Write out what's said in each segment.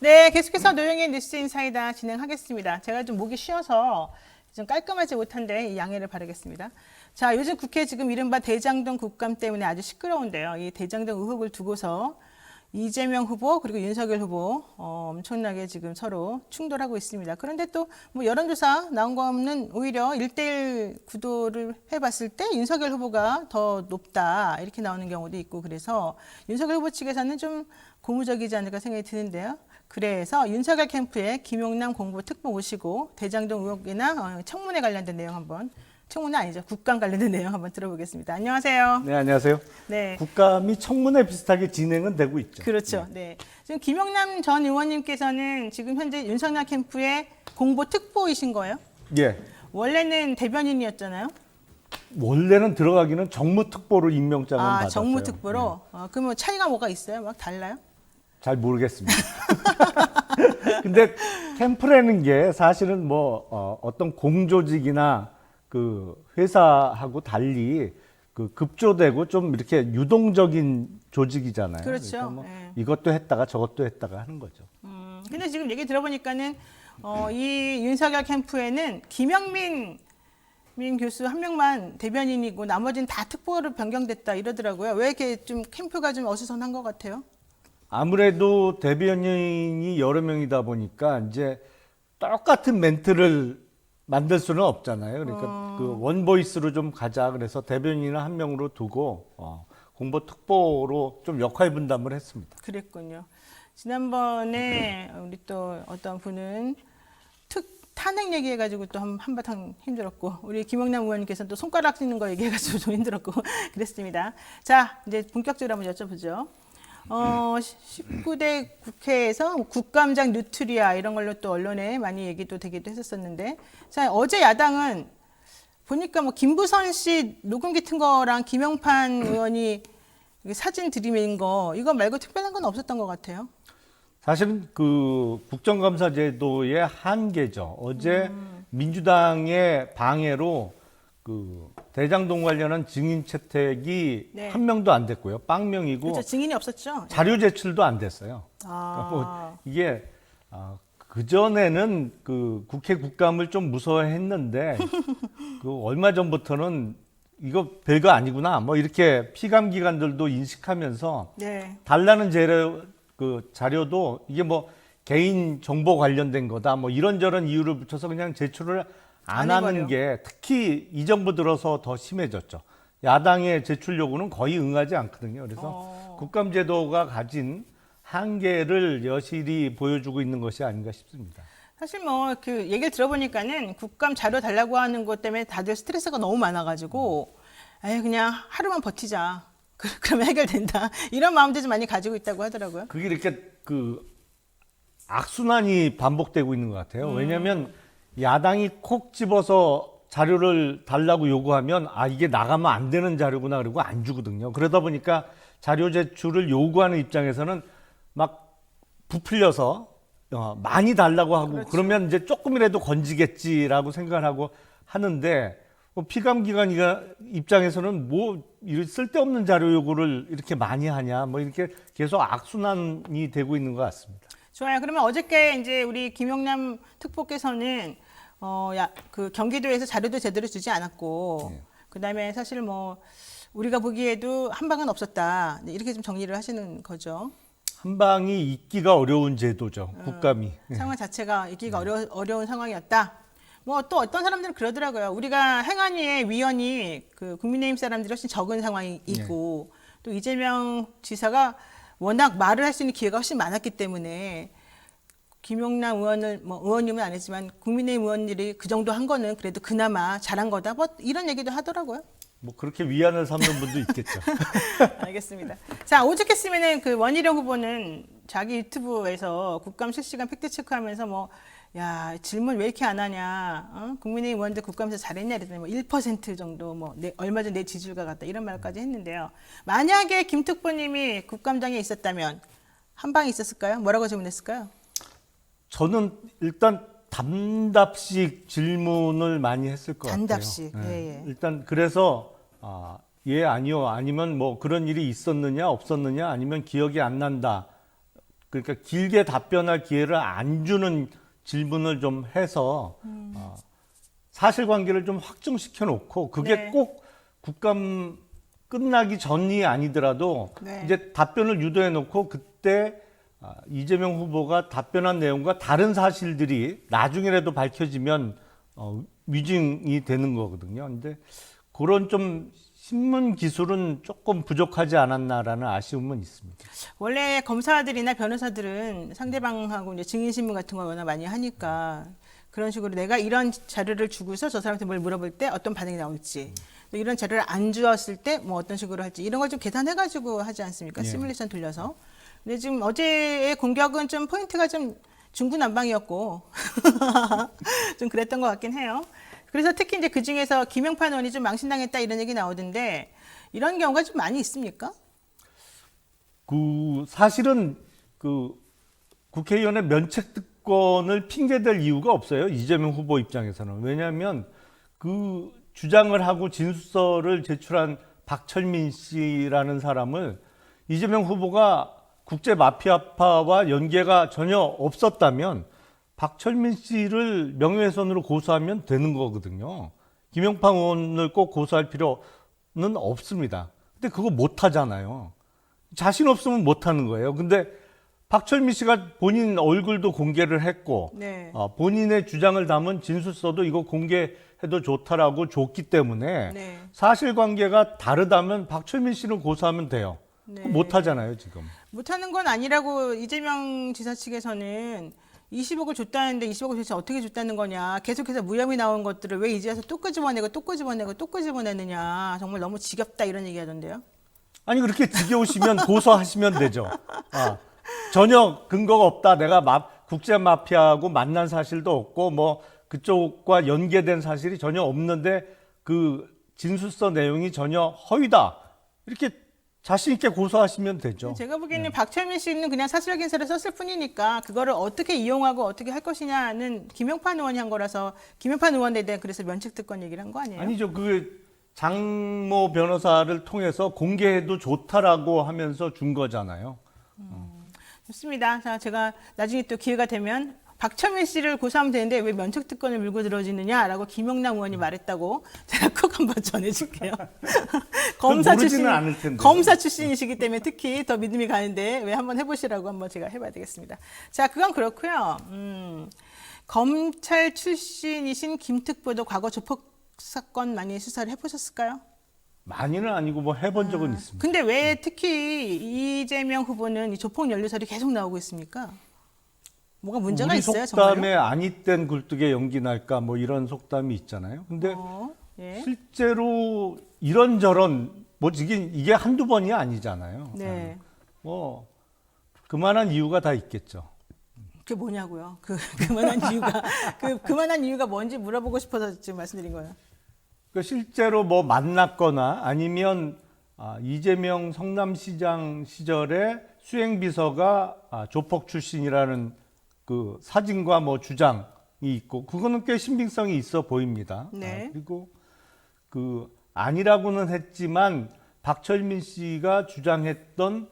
네, 계속해서 노영의 뉴스 인사이다 진행하겠습니다. 제가 좀 목이 쉬어서 좀 깔끔하지 못한데 양해를 바라겠습니다. 자, 요즘 국회 지금 이른바 대장동 국감 때문에 아주 시끄러운데요. 이 대장동 의혹을 두고서 이재명 후보 그리고 윤석열 후보 엄청나게 지금 서로 충돌하고 있습니다. 그런데 또 뭐 여론조사 나온 거는 오히려 1대1 구도를 해봤을 때 윤석열 후보가 더 높다 이렇게 나오는 경우도 있고 그래서 윤석열 후보 측에서는 좀 고무적이지 않을까 생각이 드는데요. 그래서 윤석열 캠프에 김용남 공보특보 모시고 대장동 의혹이나 청문회 관련된 내용 한번 청문회 아니죠. 국감 관련된 내용 한번 들어보겠습니다. 안녕하세요. 네, 안녕하세요. 네. 국감이 청문회 비슷하게 진행은 되고 있죠. 그렇죠. 네. 지금 김용남 전 의원님께서는 지금 현재 윤석열 캠프의 공보 특보이신 거예요? 예. 원래는 대변인이었잖아요. 원래는 들어가기는 정무특보로 임명장을 받았어요. 정무특보로. 그러면 차이가 뭐가 있어요? 막 달라요? 잘 모르겠습니다. 근데 캠프라는 게 사실은 뭐 어떤 공조직이나 그 회사하고 달리 그 급조되고 좀 이렇게 유동적인 조직이잖아요. 그렇죠. 그러니까 뭐 네. 이것도 했다가 저것도 했다가 하는 거죠. 근데 지금 얘기 들어보니까는 이 윤석열 캠프에는 김영민 교수 한 명만 대변인이고 나머지는 다 특보로 변경됐다 이러더라고요. 왜 이렇게 좀 캠프가 좀 어수선한 것 같아요? 아무래도 대변인이 여러 명이다 보니까 이제 똑같은 멘트를 만들 수는 없잖아요. 그러니까 그 원보이스로 좀 가자. 그래서 대변인을 한 명으로 두고 공보특보로 좀 역할 분담을 했습니다. 그랬군요. 지난번에 우리 또 어떤 분은 탄핵 얘기해가지고 또 한바탕 힘들었고 우리 김영남 의원님께서는 또 손가락 씻는 거 얘기해가지고 좀 힘들었고 그랬습니다. 자, 이제 본격적으로 한번 여쭤보죠. 19대 국회에서 국감장 뉴트리아 이런 걸로 또 언론에 많이 얘기도 되기도 했었는데 자, 어제 야당은 보니까 뭐 김부선 씨 녹음기 튼 거랑 김영판 의원이 사진 들이민 거 이거 말고 특별한 건 없었던 것 같아요. 사실은 그 국정감사제도의 한계죠. 어제 민주당의 방해로 그 대장동 관련한 증인 채택이 네. 한 명도 안 됐고요. 빵명이고 그렇죠. 증인이 없었죠. 자료 제출도 안 됐어요. 그러니까 뭐 이게 그 전에는 그 국회 국감을 좀 무서워했는데 그 얼마 전부터는 이거 별거 아니구나. 뭐 이렇게 피감 기관들도 인식하면서 네. 달라는 자료도 이게 뭐 개인 정보 관련된 거다. 뭐 이런저런 이유를 붙여서 그냥 제출을 안 하는 게 특히 이 정부 들어서 더 심해졌죠. 야당의 제출 요구는 거의 응하지 않거든요. 그래서 국감제도가 가진 한계를 여실히 보여주고 있는 것이 아닌가 싶습니다. 사실 뭐 그 얘기를 들어보니까는 국감 자료 달라고 하는 것 때문에 다들 스트레스가 너무 많아가지고 에이 그냥 하루만 버티자. 그러면 해결된다. 이런 마음도 좀 많이 가지고 있다고 하더라고요. 그게 이렇게 그 악순환이 반복되고 있는 것 같아요. 왜냐하면 야당이 콕 집어서 자료를 달라고 요구하면 이게 나가면 안 되는 자료구나 그러고 안 주거든요. 그러다 보니까 자료 제출을 요구하는 입장에서는 막 부풀려서 많이 달라고 하고 그렇죠. 그러면 이제 조금이라도 건지겠지라고 생각을 하고 하는데 피감기관 입장에서는 뭐 쓸데없는 자료 요구를 이렇게 많이 하냐 뭐 이렇게 계속 악순환이 되고 있는 것 같습니다. 좋아요. 그러면 어저께 이제 우리 김용남 특보께서는 그 경기도에서 자료도 제대로 주지 않았고 그다음에 사실 뭐 우리가 보기에도 한 방은 없었다. 이렇게 좀 정리를 하시는 거죠. 한 방이 있기가 어려운 제도죠. 국감이. 상황 자체가 있기가 어려운 상황이었다. 뭐 또 어떤 사람들은 그러더라고요. 우리가 행안위의 위원이 그 국민의힘 사람들이 훨씬 적은 상황이고 또 이재명 지사가 워낙 말을 할 수 있는 기회가 훨씬 많았기 때문에 김용남 의원님은 안 했지만 국민의힘 의원들이 그 정도 한 거는 그래도 그나마 잘한 거다. 뭐 이런 얘기도 하더라고요. 뭐 그렇게 위안을 삼는 분도 있겠죠. 알겠습니다. 자, 오죽했으면은 그 원희룡 후보는 자기 유튜브에서 국감 실시간 팩트 체크하면서 뭐 야, 질문 왜 이렇게 안 하냐? 국민의힘 의원들 국감에서 잘했냐 그랬더니 뭐 1% 정도 뭐 얼마 전 내 지지율과 같다 이런 말까지 했는데요. 만약에 김 특보님이 국감장에 있었다면 한 방이 있었을까요? 뭐라고 질문했을까요? 저는 일단 단답식 질문을 많이 했을 것 단답식. 같아요. 예. 일단 그래서 예 아니요 아니면 뭐 그런 일이 있었느냐 없었느냐 아니면 기억이 안 난다 그러니까 길게 답변할 기회를 안 주는 질문을 좀 해서 사실관계를 좀 확정시켜 놓고 그게 네. 꼭 국감 끝나기 전이 아니더라도 네. 이제 답변을 유도해 놓고 그때 이재명 후보가 답변한 내용과 다른 사실들이 나중에라도 밝혀지면 위증이 되는 거거든요. 근데 그런 좀 신문 기술은 조금 부족하지 않았나라는 아쉬움은 있습니다. 원래 검사들이나 변호사들은 상대방하고 이제 증인신문 같은 거 워낙 많이 하니까 그런 식으로 내가 이런 자료를 주고서 저 사람한테 뭘 물어볼 때 어떤 반응이 나올지 또 이런 자료를 안 주었을 때 뭐 어떤 식으로 할지 이런 걸 좀 계산해가지고 하지 않습니까? 예. 시뮬레이션 돌려서. 근데 지금 어제의 공격은 좀 포인트가 좀 중구난방이었고 좀 그랬던 것 같긴 해요. 그래서 특히 이제 그 중에서 김영판 의원이 좀 망신당했다 이런 얘기 나오던데 이런 경우가 좀 많이 있습니까? 사실은 국회의원의 면책 특권을 핑계댈 이유가 없어요. 이재명 후보 입장에서는. 왜냐하면 그 주장을 하고 진술서를 제출한 박철민 씨라는 사람을 이재명 후보가 국제 마피아파와 연계가 전혀 없었다면 박철민 씨를 명예훼손으로 고소하면 되는 거거든요. 김영판 의원을 꼭 고소할 필요는 없습니다. 근데 그거 못 하잖아요. 자신 없으면 못 하는 거예요. 근데 박철민 씨가 본인 얼굴도 공개를 했고 네. 본인의 주장을 담은 진술서도 이거 공개해도 좋다라고 줬기 때문에 네. 사실관계가 다르다면 박철민 씨는 고소하면 돼요. 네. 못 하잖아요, 지금. 못하는 건 아니라고 이재명 지사 측에서는 20억을 줬다는데 20억을 도대체 어떻게 줬다는 거냐. 계속해서 무혐의 나온 것들을 왜 이제 와서 또 끄집어내고 또 끄집어내고 또 끄집어내느냐. 정말 너무 지겹다 이런 얘기 하던데요. 아니 그렇게 지겨우시면 고소하시면 되죠. 전혀 근거가 없다. 내가 국제 마피아하고 만난 사실도 없고 뭐 그쪽과 연계된 사실이 전혀 없는데 그 진술서 내용이 전혀 허위다. 이렇게 자신 있게 고소하시면 되죠. 제가 보기에는 박철민 씨는 그냥 사실확인서를 썼을 뿐이니까 그거를 어떻게 이용하고 어떻게 할 것이냐는 김영판 의원이 한 거라서 김영판 의원에 대해 그래서 면책특권 얘기를 한 거 아니에요? 아니죠. 그 장모 변호사를 통해서 공개해도 좋다라고 하면서 준 거잖아요. 좋습니다. 자, 제가 나중에 또 기회가 되면 박철민 씨를 고소하면 되는데 왜 면책특권을 물고 들어지느냐라고 김영남 의원이 말했다고 제가 꼭 한번 전해줄게요. 모르지는 않을 텐데. 검사 출신이시기 때문에 특히 더 믿음이 가는데 왜 한번 해보시라고 한번 제가 해봐야 되겠습니다. 자, 그건 그렇고요. 검찰 출신이신 김특보도 과거 조폭 사건 많이 수사를 해보셨을까요? 많이는 아니고 뭐 해본 적은 있습니다. 근데 왜 특히 이재명 후보는 이 조폭 연루설이 계속 나오고 있습니까? 뭐가 문제가 우리 있어요, 속담에 정말로? 아니 땐 굴뚝에 연기 날까 뭐 이런 속담이 있잖아요. 근데 예. 실제로 이런저런 뭐 이게 한두 번이 아니잖아요. 네. 뭐 그만한 이유가 다 있겠죠. 그게 뭐냐고요? 그만한 이유가 뭔지 물어보고 싶어서 지금 말씀드린 거예요. 그 실제로 뭐 만났거나 아니면 이재명 성남시장 시절에 수행비서가 조폭 출신이라는 그 사진과 뭐 주장이 있고 그거는 꽤 신빙성이 있어 보입니다. 네. 그리고 그 아니라고는 했지만 박철민 씨가 주장했던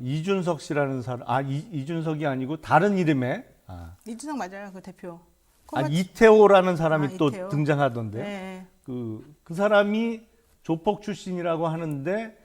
이준석 씨라는 사람, 이준석이 아니고 다른 이름의 이준석 맞아요, 그 대표. 이태호라는 사람이 또 이태호. 등장하던데요. 네. 그 사람이 조폭 출신이라고 하는데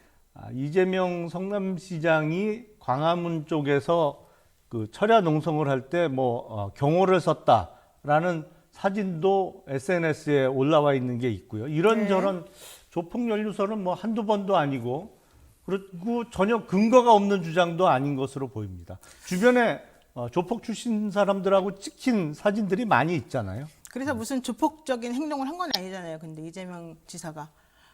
이재명 성남시장이 광화문 쪽에서 그 철야 농성을 할 때 뭐 경호를 썼다라는 사진도 SNS에 올라와 있는 게 있고요. 이런저런 조폭 연루설은 뭐 한두 번도 아니고 그리고 전혀 근거가 없는 주장도 아닌 것으로 보입니다. 주변에 조폭 출신 사람들하고 찍힌 사진들이 많이 있잖아요. 그래서 무슨 조폭적인 행동을 한 건 아니잖아요. 근데 이재명 지사가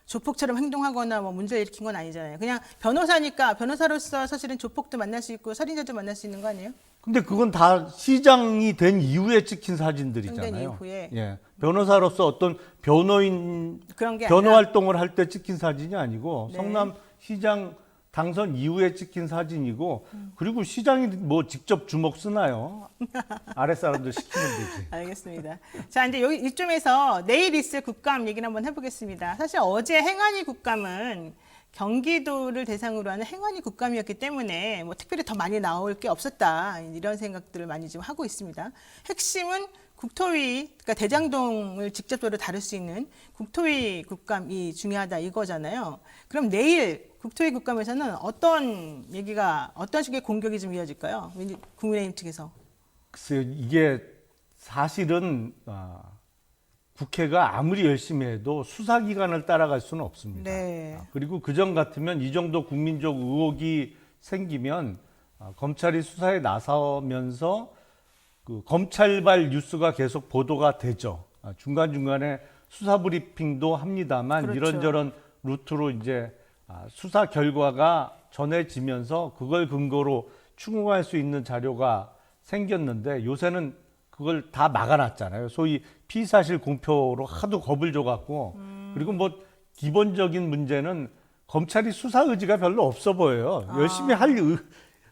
조폭처럼 행동하거나 뭐 문제를 일으킨 건 아니잖아요. 그냥 변호사니까 변호사로서 사실은 조폭도 만날 수 있고 살인자도 만날 수 있는 거 아니에요? 근데 그건 다 시장이 된 이후에 찍힌 된 사진들이잖아요. 이후에. 예. 변호사로서 어떤 변호인 그런 게 변호 아니라 활동을 할 때 찍힌 사진이 아니고 네. 성남 시장 당선 이후에 찍힌 사진이고 그리고 시장이 뭐 직접 주먹 쓰나요? 아랫사람들 시키면 되지. 알겠습니다. 자, 이제 여기 이쯤에서 내일 있을 국감 얘기를 한번 해보겠습니다. 사실 어제 행안위 국감은 경기도를 대상으로 하는 행안위 국감이었기 때문에 뭐 특별히 더 많이 나올 게 없었다 이런 생각들을 많이 지금 하고 있습니다. 핵심은 국토위, 그러니까 대장동을 직접적으로 다룰 수 있는 국토위 국감이 중요하다 이거잖아요. 그럼 내일 국토위 국감에서는 어떤 얘기가, 어떤 식의 공격이 좀 이어질까요? 국민의힘 측에서. 글쎄요, 이게 사실은 국회가 아무리 열심히 해도 수사기관을 따라갈 수는 없습니다. 네. 그리고 그전 같으면 이 정도 국민적 의혹이 생기면 검찰이 수사에 나서면서 그 검찰발 뉴스가 계속 보도가 되죠. 중간중간에 수사 브리핑도 합니다만 그렇죠. 이런저런 루트로 이제 수사 결과가 전해지면서 그걸 근거로 추궁할 수 있는 자료가 생겼는데 요새는 그걸 다 막아놨잖아요. 소위 피의사실 공표로 하도 겁을 줘갖고 그리고 뭐 기본적인 문제는 검찰이 수사 의지가 별로 없어 보여요. 열심히 할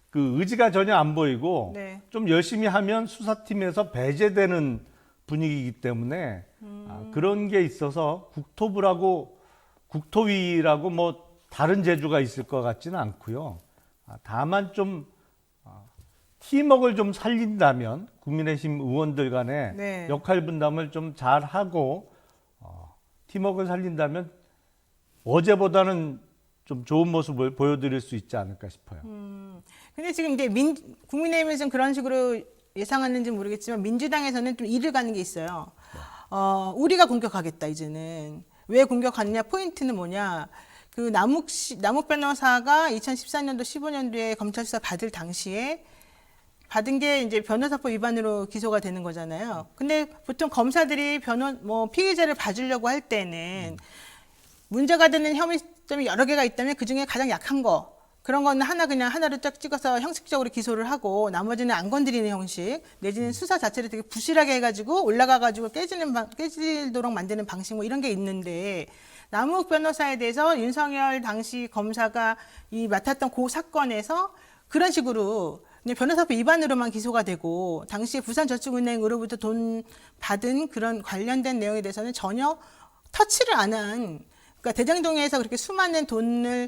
그 의지가 전혀 안 보이고 네. 좀 열심히 하면 수사팀에서 배제되는 분위기이기 때문에 그런 게 있어서 국토부라고 국토위라고 뭐 다른 재주가 있을 것 같지는 않고요. 다만 좀 팀워크를 좀 살린다면 국민의힘 의원들 간의 네. 역할 분담을 좀 잘하고 팀워크를 살린다면 어제보다는 좀 좋은 모습을 보여드릴 수 있지 않을까 싶어요. 근데 지금 이제 국민의힘에서는 그런 식으로 예상하는지 모르겠지만 민주당에서는 좀 이를 가는 게 있어요. 우리가 공격하겠다 이제는. 왜 공격하느냐? 포인트는 뭐냐? 그 남욱 변호사가 2014년도 15년도에 검찰 수사 받을 당시에 받은 게 이제 변호사법 위반으로 기소가 되는 거잖아요. 근데 보통 검사들이 피의자를 봐주려고 할 때는 문제가 되는 혐의점이 여러 개가 있다면 그 중에 가장 약한 거, 그런 거는 그냥 하나를 쫙 찍어서 형식적으로 기소를 하고 나머지는 안 건드리는 형식, 내지는 수사 자체를 되게 부실하게 해가지고 올라가가지고 깨지도록 만드는 방식 뭐 이런 게 있는데 남욱 변호사에 대해서 윤석열 당시 검사가 맡았던 그 사건에서 그런 식으로 그냥 변호사법 위반으로만 기소가 되고 당시에 부산저축은행으로부터 돈 받은 그런 관련된 내용에 대해서는 전혀 터치를 안 한, 그러니까 대장동에서 그렇게 수많은 돈을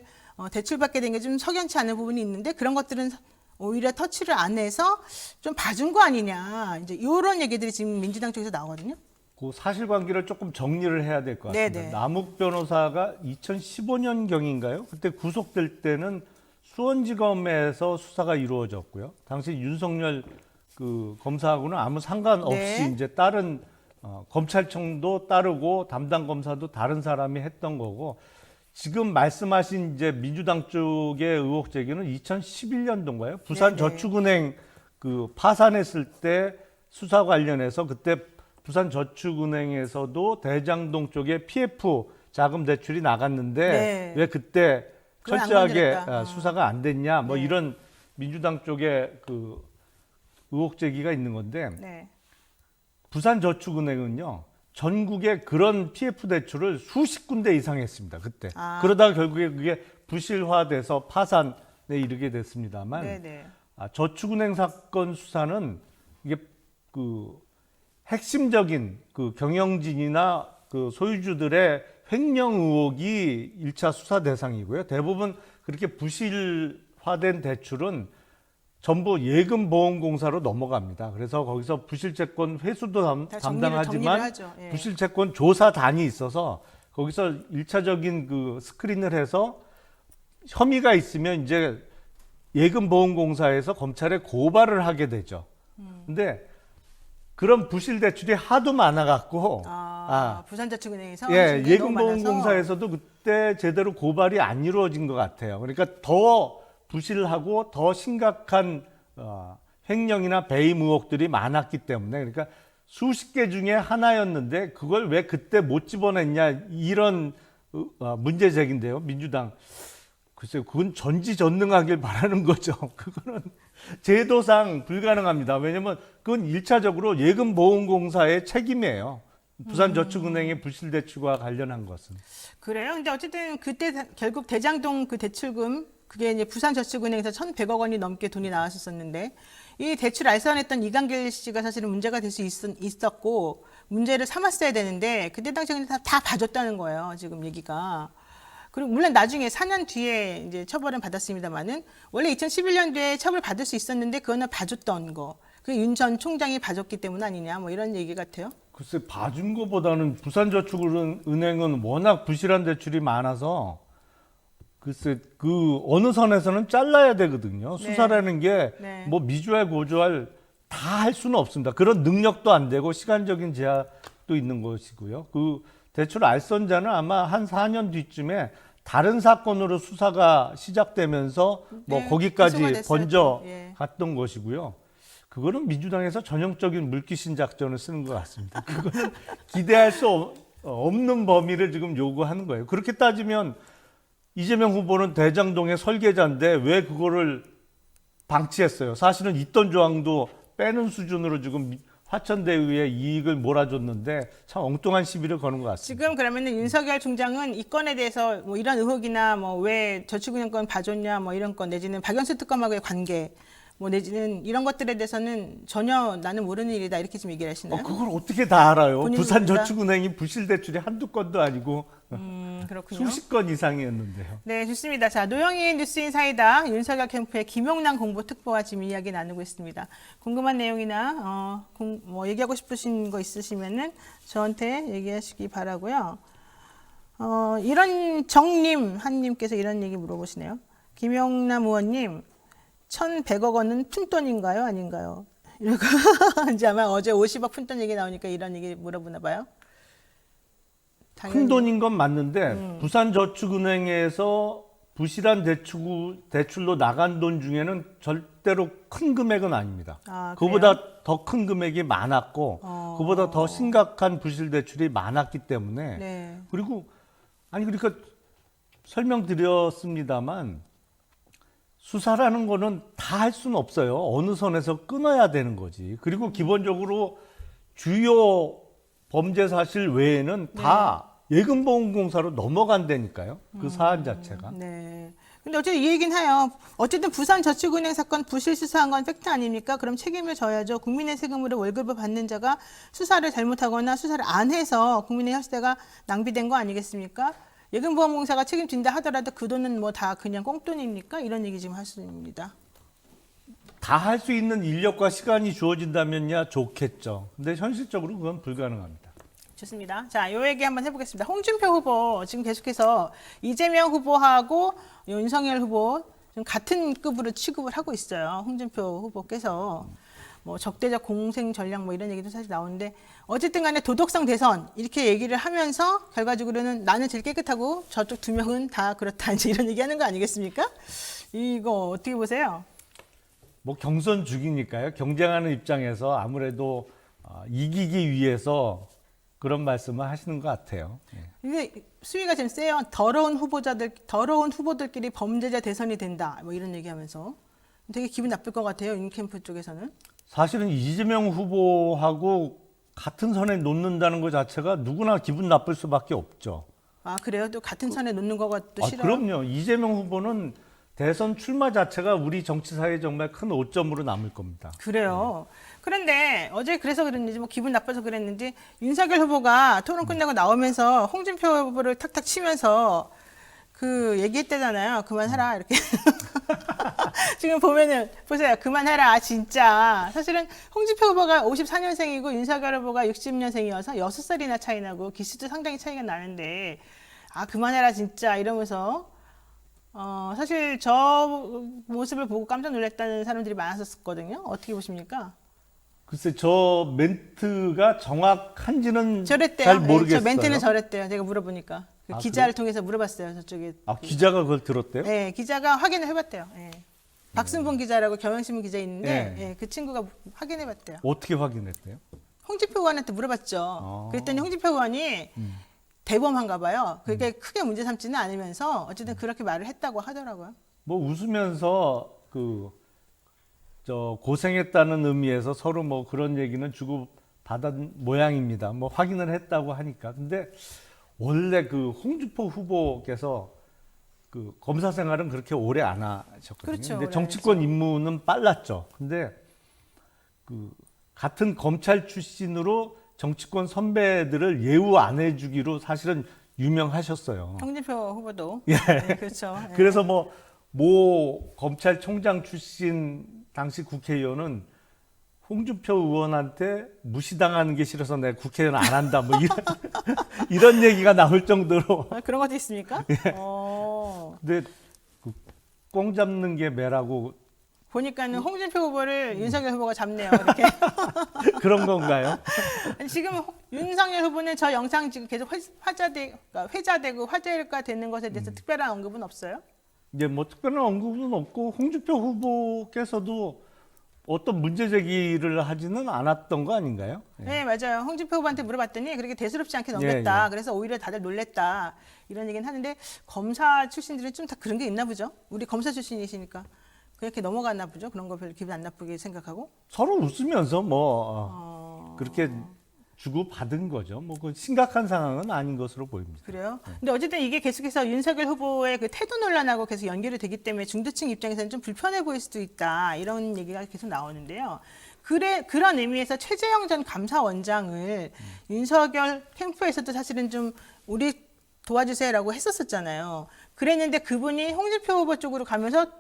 대출받게 된 게 좀 석연치 않은 부분이 있는데 그런 것들은 오히려 터치를 안 해서 좀 봐준 거 아니냐, 이제 이런 얘기들이 지금 민주당 쪽에서 나오거든요. 그 사실관계를 조금 정리를 해야 될 것 같습니다. 네네. 남욱 변호사가 2015년경인가요? 그때 구속될 때는 수원지검에서 수사가 이루어졌고요. 당시 윤석열 그 검사하고는 아무 상관없이 네. 이제 다른 검찰청도 따르고 담당 검사도 다른 사람이 했던 거고, 지금 말씀하신 이제 민주당 쪽의 의혹 제기는 2011년도인가요? 부산저축은행 그 파산했을 때 수사 관련해서 그때 부산저축은행에서도 대장동 쪽에 PF 자금 대출이 나갔는데 네. 왜 그때 그걸 안 철저하게 건드렸다. 수사가 안 됐냐, 뭐 네. 이런 민주당 쪽의 그 의혹 제기가 있는 건데, 네. 부산저축은행은요 전국에 그런 PF 대출을 수십 군데 이상 했습니다 그때. 그러다가 결국에 그게 부실화돼서 파산에 이르게 됐습니다만, 네네. 저축은행 사건 수사는 이게 그 핵심적인 그 경영진이나 그 소유주들의 횡령 의혹이 1차 수사 대상이고요. 대부분 그렇게 부실화된 대출은 전부 예금보험공사로 넘어갑니다. 그래서 거기서 부실채권 회수도 담당하지만 예. 부실채권 조사단이 있어서 거기서 1차적인 그 스크린을 해서 혐의가 있으면 이제 예금보험공사에서 검찰에 고발을 하게 되죠. 근데 그런 부실 대출이 하도 많아갖고 부산저축은행에서 예, 지금 너무 많아서. 예금보험공사에서도 그때 제대로 고발이 안 이루어진 것 같아요. 그러니까 더 부실하고 더 심각한 횡령이나 배임 의혹들이 많았기 때문에, 그러니까 수십 개 중에 하나였는데 그걸 왜 그때 못 집어냈냐, 이런 문제 제기인데요. 민주당 글쎄요, 그건 전지전능하길 바라는 거죠. 그거는 제도상 불가능합니다. 왜냐하면 그건 1차적으로 예금보험공사의 책임이에요. 부산저축은행의 부실대출과 관련한 것은. 그래요. 근데 어쨌든 그때 결국 대장동 그 대출금, 그게 이제 부산저축은행에서 1,100억 원이 넘게 돈이 나왔었는데, 이 대출 알선했던 이강길 씨가 사실은 문제가 될 수 있었고 문제를 삼았어야 되는데 그때 당시에 다 봐줬다는 거예요. 지금 얘기가. 그리고 물론 나중에 4년 뒤에 이제 처벌은 받았습니다만은 원래 2011년도에 처벌 받을 수 있었는데 그거는 봐줬던 거. 그 윤 전 총장이 봐줬기 때문 아니냐 뭐 이런 얘기 같아요. 글쎄 봐준 것보다는 부산저축은행은 워낙 부실한 대출이 많아서 글쎄 그 어느 선에서는 잘라야 되거든요. 네. 수사라는 게 네. 뭐 미주알 고주알 다 할 수는 없습니다. 그런 능력도 안 되고 시간적인 제약도 있는 것이고요. 그 대출 알선자는 아마 한 4년 뒤쯤에 다른 사건으로 수사가 시작되면서 뭐 네, 거기까지 구속화됐어요. 번져 예. 갔던 것이고요. 그거는 민주당에서 전형적인 물귀신 작전을 쓰는 것 같습니다. 그거는 기대할 수 없는 범위를 지금 요구하는 거예요. 그렇게 따지면 이재명 후보는 대장동의 설계자인데 왜 그거를 방치했어요? 사실은 있던 조항도 빼는 수준으로 지금 화천대유에 이익을 몰아줬는데 참 엉뚱한 시비를 거는 것 같습니다. 지금 그러면은 윤석열 총장은 이 건에 대해서 뭐 이런 의혹이나 뭐 왜 저축은행 건 봐줬냐 뭐 이런 건 내지는 박영수 특검하고의 관계 뭐 내지는 이런 것들에 대해서는 전혀 나는 모르는 일이다 이렇게 지금 얘기를 하시나요? 그걸 어떻게 다 알아요? 본인입니다. 부산저축은행이 부실 대출이 한두 건도 아니고 그렇군요. 수십 건 이상이었는데요. 네, 좋습니다. 자, 노영희 뉴스인사이다 윤석열 캠프의 김용남 공보특보와 지금 이야기 나누고 있습니다. 궁금한 내용이나 뭐 얘기하고 싶으신 거 있으시면은 저한테 얘기하시기 바라고요. 이런 정님 한님께서 이런 얘기 물어보시네요. 김용남 의원님, 1,100억 원은 푼돈인가요, 아닌가요? 이러고 이제 아마 어제 50억 푼돈 얘기 나오니까 이런 얘기 물어보나 봐요. 당연히. 큰 돈인 건 맞는데 부산저축은행에서 부실한 대출로 나간 돈 중에는 절대로 큰 금액은 아닙니다. 아, 그보다 더 큰 금액이 많았고 그보다 더 심각한 부실 대출이 많았기 때문에 네. 그리고 그러니까 설명드렸습니다만 수사라는 거는 다 할 수는 없어요. 어느 선에서 끊어야 되는 거지. 그리고 기본적으로 주요 범죄 사실 외에는 다 예금보험공사로 넘어간다니까요. 그 사안 자체가. 네. 근데 어쨌든 이 얘기는 해요. 어쨌든 부산저축은행 사건 부실 수사한 건 팩트 아닙니까? 그럼 책임을 져야죠. 국민의 세금으로 월급을 받는 자가 수사를 잘못하거나 수사를 안 해서 국민의 혈세가 낭비된 거 아니겠습니까? 예금보험공사가 책임진다 하더라도 그 돈은 뭐 다 그냥 꽁돈입니까? 이런 얘기 지금 하십니다. 다 할 수 있는 인력과 시간이 주어진다면야 좋겠죠. 근데 현실적으로 그건 불가능합니다. 좋습니다. 자, 요 얘기 한번 해보겠습니다. 홍준표 후보 지금 계속해서 이재명 후보하고 윤석열 후보 지금 같은 급으로 취급을 하고 있어요. 홍준표 후보께서 뭐 적대적 공생 전략 뭐 이런 얘기도 사실 나오는데 어쨌든 간에 도덕성 대선 이렇게 얘기를 하면서 결과적으로는 나는 제일 깨끗하고 저쪽 두 명은 다 그렇다 이제 이런 얘기하는 거 아니겠습니까? 이거 어떻게 보세요? 뭐 경선 중이니까요. 경쟁하는 입장에서 아무래도 이기기 위해서 그런 말씀을 하시는 것 같아요. 예. 근데 수위가 지금 세요. 더러운 후보들끼리 범죄자 대선이 된다. 뭐 이런 얘기하면서 되게 기분 나쁠 것 같아요. 윤캠프 쪽에서는. 사실은 이재명 후보하고 같은 선에 놓는다는 것 자체가 누구나 기분 나쁠 수밖에 없죠. 아 그래요? 또 같은 선에 놓는 거가 또 싫어요? 그럼요. 이재명 후보는 대선 출마 자체가 우리 정치사에 정말 큰 오점으로 남을 겁니다. 그래요. 그런데 어제 그래서 그랬는지 뭐 기분 나빠서 그랬는지 윤석열 후보가 토론 끝나고 나오면서 홍준표 후보를 탁탁 치면서 그 얘기했대잖아요. 그만하라 이렇게. 지금 보면은 보세요. 그만해라 진짜. 사실은 홍준표 후보가 54년생이고 윤석열 후보가 60년생이어서 6살이나 차이 나고 기수도 상당히 차이가 나는데 아 그만해라 진짜 이러면서 사실 저 모습을 보고 깜짝 놀랐다는 사람들이 많았었거든요. 어떻게 보십니까? 글쎄 저 멘트가 정확한지는 저랬대요. 잘 모르겠어요. 저 멘트는 저랬대요. 제가 물어보니까 그 기자를 통해서 물어봤어요. 저쪽에. 기자가 그걸 들었대요? 네, 기자가 확인을 해봤대요. 네. 박순봉 기자라고 경향신문 기자 있는데 네. 그 친구가 확인해봤대요. 어떻게 확인했대요? 홍준표 의원한테 물어봤죠. 그랬더니 홍준표 의원이 대범한가 봐요. 그게 크게 문제 삼지는 않으면서 어쨌든 그렇게 말을 했다고 하더라고요. 뭐 웃으면서 고생했다는 의미에서 서로 뭐 그런 얘기는 주고 받은 모양입니다. 뭐 확인을 했다고 하니까. 근데 원래 그 홍준표 후보께서 그 검사 생활은 그렇게 오래 안 하셨거든요. 그렇죠, 근데 오래 정치권 입문은 빨랐죠. 근데 그 같은 검찰 출신으로 정치권 선배들을 예우 안 해주기로 사실은 유명하셨어요. 홍준표 후보도. 예. 네, 그렇죠. 예. 그래서 모 검찰총장 출신 당시 국회의원은 홍준표 의원한테 무시당하는 게 싫어서 내가 국회의원 안 한다. 뭐 이런 얘기가 나올 정도로. 아, 그런 것도 있습니까? 예. 어. 근데 꽁 잡는 게 매라고 보니까는 홍준표 후보를 윤석열 후보가 잡네요. 이렇게. 그런 건가요? 아니, 지금 윤석열 후보는 저 영상 지금 계속 그러니까 회자되고 화제가 되는 것에 대해서 특별한 언급은 없어요? 이제 뭐 특별한 언급은 없고 홍준표 후보께서도 어떤 문제 제기를 하지는 않았던 거 아닌가요? 예. 네, 맞아요. 홍준표 후보한테 물어봤더니 그렇게 대수롭지 않게 넘겼다. 예. 그래서 오히려 다들 놀랬다. 이런 얘기는 하는데 검사 출신들은 좀 다 그런 게 있나 보죠. 우리 검사 출신이시니까. 그렇게 넘어갔나 보죠. 그런 거 별로 기분 안 나쁘게 생각하고. 서로 웃으면서 그렇게 주고 받은 거죠. 그 심각한 상황은 아닌 것으로 보입니다. 그래요? 근데 어쨌든 이게 계속해서 윤석열 후보의 그 태도 논란하고 계속 연결이 되기 때문에 중도층 입장에서는 좀 불편해 보일 수도 있다. 이런 얘기가 계속 나오는데요. 그런 의미에서 최재형 전 감사원장을 윤석열 캠프에서도 사실은 좀 우리 도와주세요라고 했었잖아요. 그랬는데 그분이 홍준표 후보 쪽으로 가면서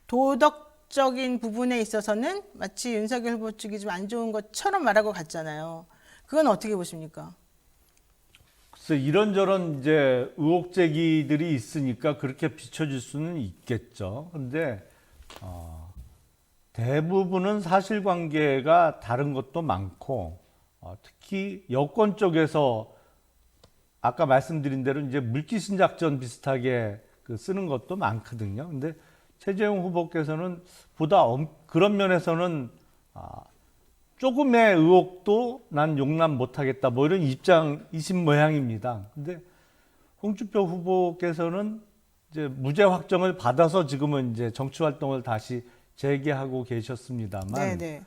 도덕적인 부분에 있어서는 마치 윤석열 후보 쪽이 좀 안 좋은 것처럼 말하고 갔잖아요. 그건 어떻게 보십니까? 그래서 이런저런 이제 의혹 제기들이 있으니까 그렇게 비춰질 수는 있겠죠. 근데 대부분은 사실관계가 다른 것도 많고 특히 여권 쪽에서 아까 말씀드린 대로 이제 물귀신 작전 비슷하게 쓰는 것도 많거든요. 근데 최재형 후보께서는 보다 그런 면에서는 조금의 의혹도 난 용납 못하겠다 뭐 이런 입장이신 모양입니다. 근데 홍준표 후보께서는 이제 무죄 확정을 받아서 지금은 이제 정치 활동을 다시 재개하고 계셨습니다만 네네.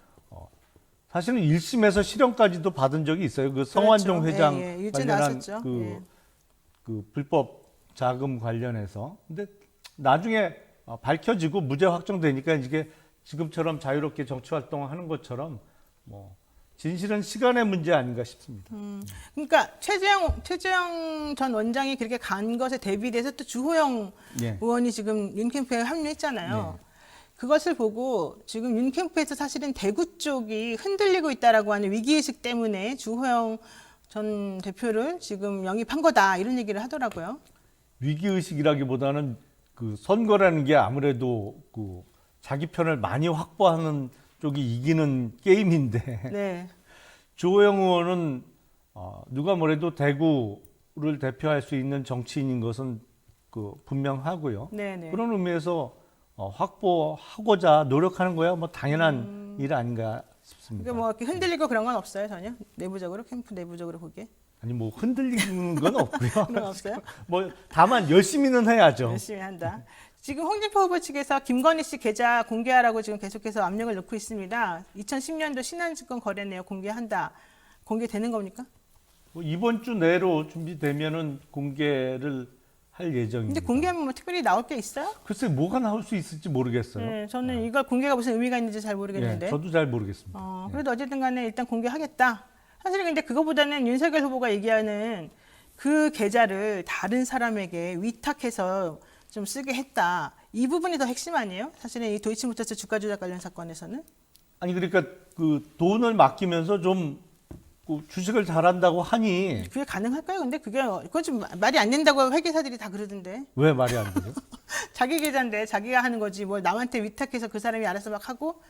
사실은 1심에서 실형까지도 받은 적이 있어요. 그 성완종 그렇죠. 회장 예, 예. 일제 관련한 나왔었죠. 그 불법 자금 관련해서. 근데 나중에 밝혀지고 무죄 확정되니까 이게 지금처럼 자유롭게 정치 활동을 하는 것처럼 진실은 시간의 문제 아닌가 싶습니다. 그러니까 최재형 전 원장이 그렇게 간 것에 대비돼서 또 주호영 예. 의원이 지금 윤 캠프에 합류했잖아요. 그것을 보고 지금 윤 캠프에서 사실은 대구 쪽이 흔들리고 있다라고 하는 위기의식 때문에 주호영 전 대표를 지금 영입한 거다 이런 얘기를 하더라고요. 위기의식이라기보다는 그 선거라는 게 아무래도 자기 편을 많이 확보하는 쪽이 이기는 게임인데 네. 주호영 의원은 누가 뭐래도 대구를 대표할 수 있는 정치인인 것은 분명하고요. 네네. 그런 의미에서 확보하고자 노력하는 거야 당연한 일 아닌가 싶습니다. 그러니까 이렇게 흔들리고 그런 건 없어요 전혀 내부적으로 캠프 내부적으로 보기에. 아니 흔들리는 건 없고요. 그런 거 없어요? 다만 열심히는 해야죠. 열심히 한다. 지금 홍준표 후보 측에서 김건희 씨 계좌 공개하라고 지금 계속해서 압력을 넣고 있습니다. 2010년도 신한증권 거래 내역 공개한다. 공개되는 겁니까? 이번 주 내로 준비되면은 공개를 할 예정입니다. 근데 공개하면 특별히 나올 게 있어요? 글쎄 뭐가 나올 수 있을지 모르겠어요. 네, 저는 이걸 공개가 무슨 의미가 있는지 잘 모르겠는데. 예, 저도 잘 모르겠습니다. 그래도 어쨌든 간에 일단 공개하겠다. 사실은 근데 그거보다는 윤석열 후보가 얘기하는 그 계좌를 다른 사람에게 위탁해서 좀 쓰게 했다. 이 부분이 더 핵심 아니에요? 사실은 이 도이치모터스 주가 조작 관련 사건에서는. 아니 그러니까 돈을 맡기면서 좀 주식을 잘한다고 하니 그게 가능할까요? 근데 그건 좀 말이 안 된다고 회계사들이 다 그러던데. 왜 말이 안 되죠? 자기 계좌인데 자기가 하는 거지 뭘 남한테 위탁해서 그 사람이 알아서 막 하고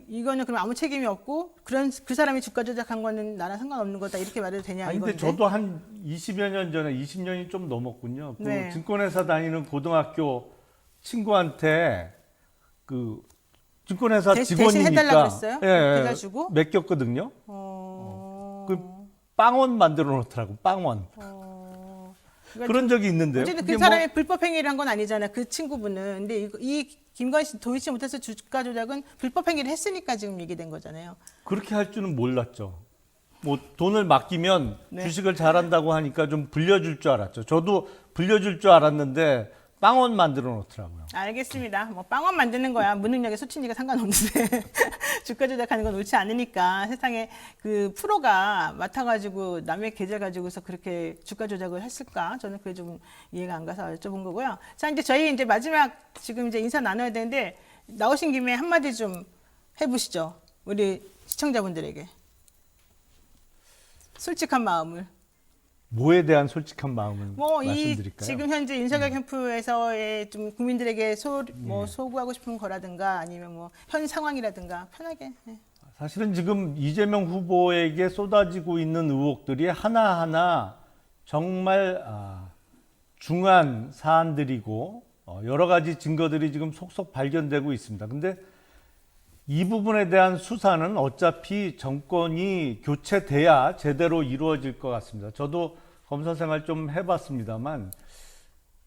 이거는 그럼 아무 책임이 없고 그 사람이 주가 조작한 거는 나랑 상관없는 거다 이렇게 말해도 되냐 아니, 근데 이건데. 저도 한 20여 년 전에 20년이 좀 넘었군요. 네. 증권회사 다니는 고등학교 친구한테 증권회사 대신 직원이니까 해달라고 했어요? 예, 계좌 주고? 맡겼거든요. 빵원 만들어 놓더라고. 빵원. 그러니까 그런 적이 있는데요. 어쨌든 그게 그 사람이 불법 행위를 한 건 아니잖아요. 그 친구분은. 근데 이 김건희 씨 도이치모터스 주가 조작은 불법 행위를 했으니까 지금 얘기된 거잖아요. 그렇게 할 줄은 몰랐죠. 돈을 맡기면 네. 주식을 잘한다고 하니까 좀 불려줄 줄 알았죠. 저도 불려줄 줄 알았는데 빵원 만들어 놓더라고요. 알겠습니다. 뭐 빵원 만드는 거야 무능력의 소치니까 상관없는데 주가 조작하는 건 옳지 않으니까 세상에 그 프로가 맡아가지고 남의 계좌 가지고서 그렇게 주가 조작을 했을까? 저는 그게 좀 이해가 안 가서 여쭤본 거고요. 자, 이제 저희 이제 마지막 지금 이제 인사 나눠야 되는데 나오신 김에 한마디 좀 해보시죠. 우리 시청자분들에게 솔직한 마음을. 뭐에 대한 솔직한 마음을 뭐 이 말씀드릴까요? 지금 현재 윤석열 캠프에서의 좀 국민들에게 소구하고 싶은 거라든가 아니면 뭐 현 상황이라든가 편하게. 네. 사실은 지금 이재명 후보에게 쏟아지고 있는 의혹들이 하나하나 정말 중한 사안들이고 여러 가지 증거들이 지금 속속 발견되고 있습니다. 근데 이 부분에 대한 수사는 어차피 정권이 교체돼야 제대로 이루어질 것 같습니다. 저도 검사 생활 좀 해봤습니다만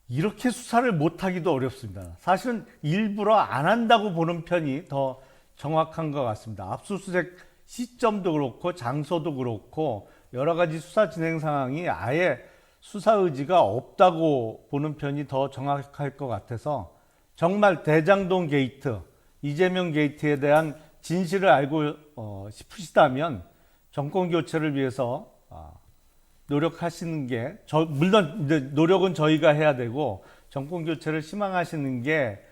이렇게 수사를 못하기도 어렵습니다. 사실은 일부러 안 한다고 보는 편이 더 정확한 것 같습니다. 압수수색 시점도 그렇고 장소도 그렇고 여러 가지 수사 진행 상황이 아예 수사 의지가 없다고 보는 편이 더 정확할 것 같아서 정말 대장동 게이트, 이재명 게이트에 대한 진실을 알고 싶으시다면 정권 교체를 위해서 노력하시는 게 물론 이제 노력은 저희가 해야 되고 정권 교체를 희망하시는 게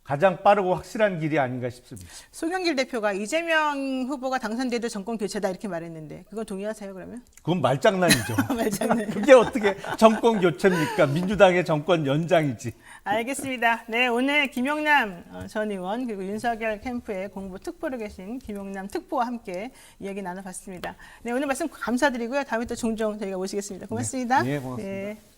가장 빠르고 확실한 길이 아닌가 싶습니다. 송영길 대표가 이재명 후보가 당선돼도 정권 교체다 이렇게 말했는데 그건 동의하세요 그러면? 그건 말장난이죠. 말장난. 그게 어떻게 정권 교체입니까? 민주당의 정권 연장이지. 알겠습니다. 네, 오늘 김용남 전 의원 그리고 윤석열 캠프의 공보 특보로 계신 김용남 특보와 함께 이야기 나눠봤습니다. 네, 오늘 말씀 감사드리고요. 다음에 또 종종 저희가 모시겠습니다. 고맙습니다. 네, 고맙습니다. 네.